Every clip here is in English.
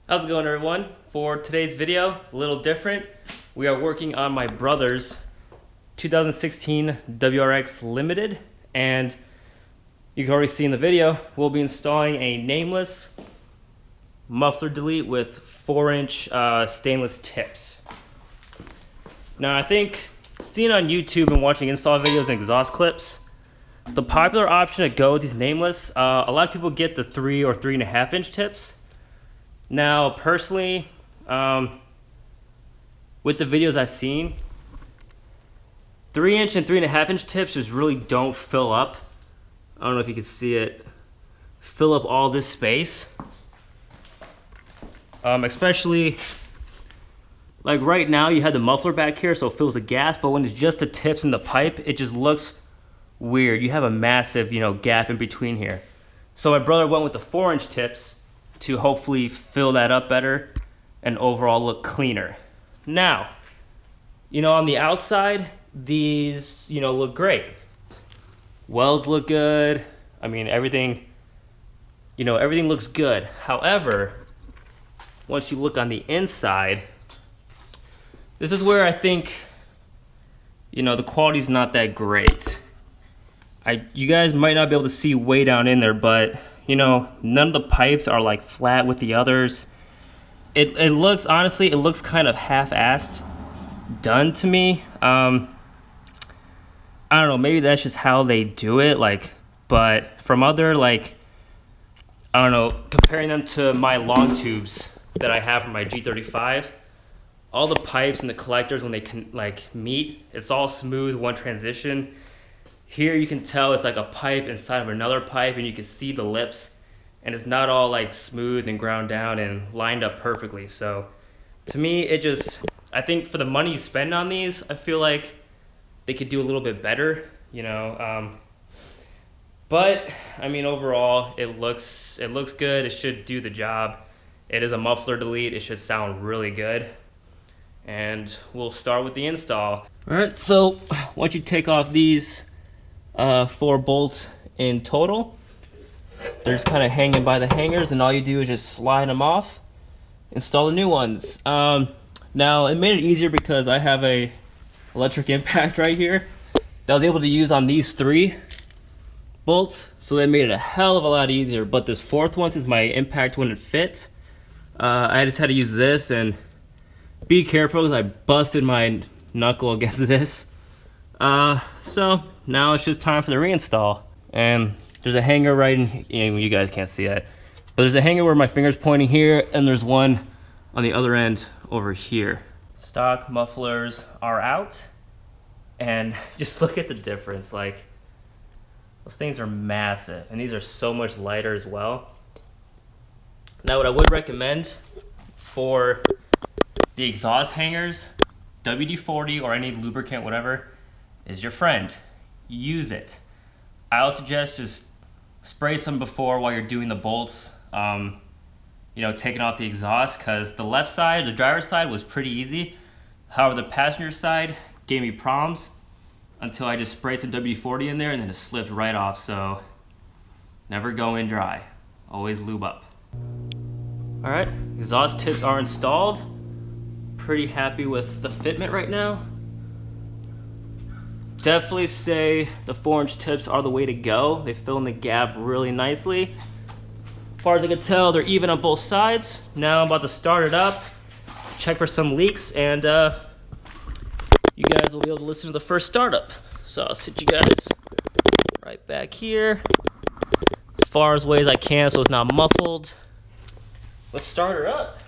How's it going, everyone? For today's video, a little different. We are working on my brother's 2016 WRX Limited, and you can already see in the video, we'll be installing a Nameless muffler delete with 4-inch stainless tips. Now, I think seeing on YouTube and watching install videos and exhaust clips, the popular option to go with these Nameless, a lot of people get the 3 or 3.5 inch tips. Now, personally, with the videos I've seen, 3-inch and 3.5 inch tips just really don't fill up. I don't know if you can see it. Fill up all this space. Especially, like right now, you have the muffler back here, so it fills the gas, but when it's just the tips and the pipe, it just looks weird. You have a massive, gap in between here. So my brother went with the 4-inch tips to hopefully fill that up better and overall look cleaner. Now, on the outside, these, look great. Welds look good. I mean, everything looks good. However, once you look on the inside, this is where I think, the quality's not that great. You guys might not be able to see way down in there, but none of the pipes are like flat with the others. It looks, honestly, it looks kind of half-assed done to me. I don't know, maybe that's just how they do it, but from other, I don't know, comparing them to my long tubes that I have for my G35, all the pipes and the collectors, when they can meet, it's all smooth, one transition. Here you can tell it's like a pipe inside of another pipe, and you can see the lips, and it's not all smooth and ground down and lined up perfectly. So to me, I think for the money you spend on these, I feel like they could do a little bit better, but I mean, overall, it looks good. It should do the job. It is a muffler delete. It should sound really good. And we'll start with the install. All right, so once you take off these 4 bolts in total, they're just kind of hanging by the hangers, and all you do is just slide them off, install the new ones. Now, it made it easier because I have a electric impact right here that I was able to use on these 3 bolts, so that made it a hell of a lot easier. But this 4th one, since my impact wouldn't fit, I just had to use this, and be careful because I busted my knuckle against this. So now it's just time for the reinstall. And there's a hanger right in, you guys can't see that, but there's a hanger where my finger's pointing here, and there's one on the other end over here. Stock mufflers are out, and just look at the difference. Those things are massive, and these are so much lighter as well. Now, what I would recommend for the exhaust hangers, WD-40 or any lubricant, whatever, is your friend. Use it. I would suggest just spray some before while you're doing the bolts, taking off the exhaust, because the left side, the driver's side, was pretty easy. However, the passenger side gave me problems until I just sprayed some WD-40 in there, and then it slipped right off. So never go in dry. Always lube up. All right, exhaust tips are installed. Pretty happy with the fitment right now. Definitely say the 4-inch tips are the way to go. They fill in the gap really nicely. As far as I can tell, they're even on both sides. Now I'm about to start it up, check for some leaks, and you guys will be able to listen to the first startup. So I'll sit you guys right back here, as far away as I can so it's not muffled. Let's start her up.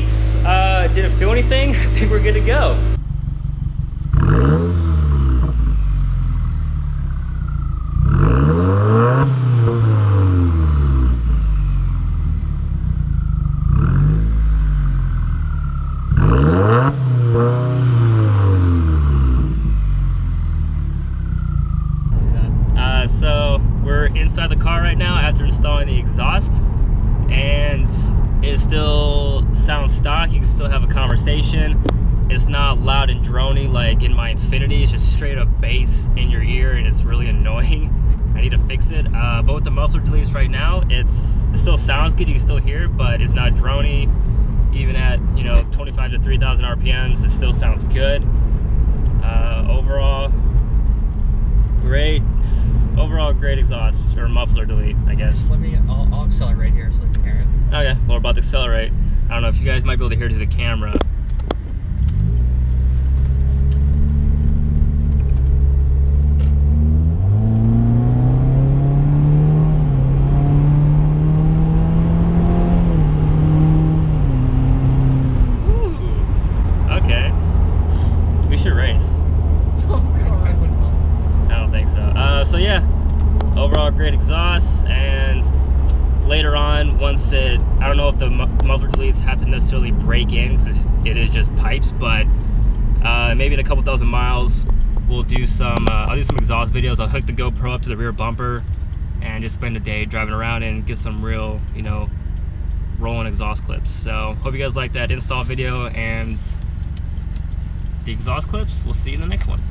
deletes. Didn't feel anything. I think we're good to go. So we're inside the car right now after installing the exhaust, and it still sounds stock. You can still have a conversation. It's not loud and drony like in my Infiniti. It's just straight up bass in your ear, and it's really annoying. I need to fix it. But with the muffler deletes right now, it still sounds good. You can still hear it, but it's not drony. Even at 25 to 3,000 RPMs, it still sounds good. Overall great exhaust, or muffler delete, I guess. I'll accelerate here so you can hear it. Okay, well, we're about to accelerate. I don't know if you guys might be able to hear it through the camera. Ooh, okay. We should race. I don't think so. So yeah, overall great exhaust, and later on, once I don't know if the muffler deletes have to necessarily break in, because it is just pipes, but maybe in a couple thousand miles, we'll do some, I'll do some exhaust videos. I'll hook the GoPro up to the rear bumper and just spend a day driving around and get some real, rolling exhaust clips. So hope you guys like that install video and the exhaust clips. We'll see you in the next one.